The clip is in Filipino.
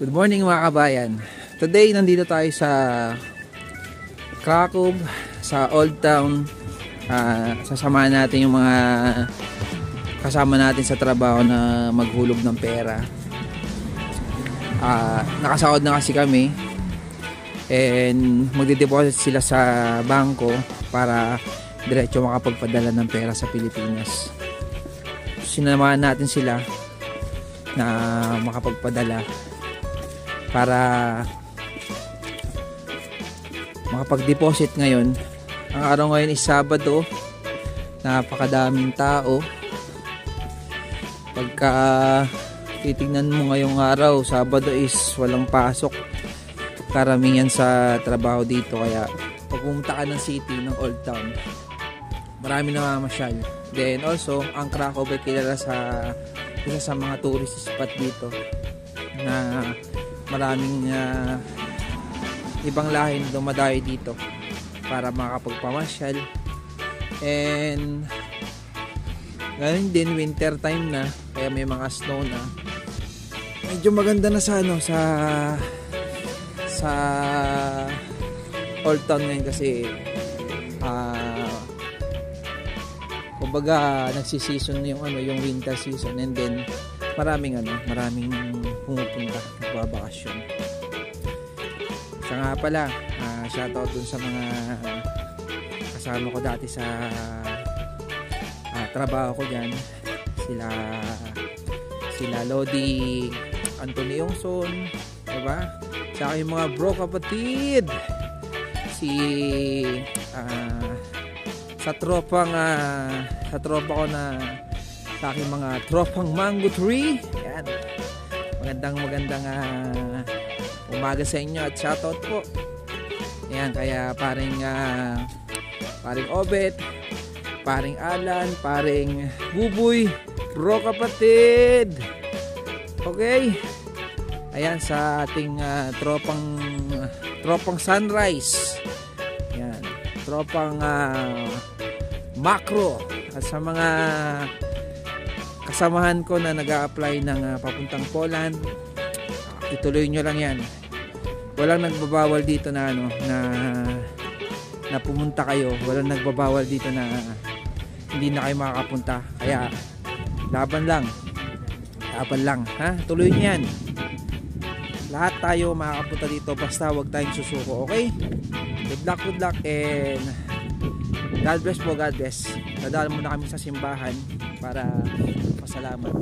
Good morning mga kabayan. Today nandito tayo sa Krakow, sa Old Town. Sasamahan natin yung mga kasama natin sa trabaho na maghulog ng pera. Nakasahod na kasi kami and magde-deposit sila sa bangko para diretso makapagpadala ng pera sa Pilipinas. Sinamahan natin sila na makapagpadala para makapag-deposit ngayon. Ang araw ngayon is Sabado. Napakadaming tao. Pagka titignan mo ngayong araw, Sabado is walang pasok. Karamihan sa trabaho dito. Kaya pag pumunta ka ng city, ng Old Town, marami na mamasyal. Then also, ang Krakow ay kilala sa isa sa mga tourist spot dito na maraming ibang lahi na dumadayo dito para makapagpamasyal. And ngayon din winter time na, kaya may mga snow na. Medyo maganda na sa Old Town ngayon kasi kumbaga nagsi-season yung winter season, and then maraming pumupunta, nagbabakasyon. Isa nga pala, shoutout dun sa mga kasama ko dati sa trabaho ko dyan. Sila Lodi Anthony Yongson, diba? Saka yung mga bro kapatid, sa tropa ko na sa aking mga tropang Mango Tree. Yan. Magandang umaga sa inyo at shoutout po. Yan, kaya paring Obet, paring Alan, paring Buboy, bro kapatid. Okay? Ayan, sa ating tropang Sunrise. Yan, tropang Macro, at sa mga kasamahan ko na nag-a-apply ng papuntang Poland, ituloy nyo lang yan. Walang nagbabawal dito na pumunta kayo. Walang nagbabawal dito na hindi na kayo makakapunta. Kaya laban lang, ha? Tuloy nyo yan. Lahat tayo makakapunta dito, basta wag tayong susuko. Okay? Good luck, and God bless po, God bless. Dadaan muna kami sa simbahan para pasalamat.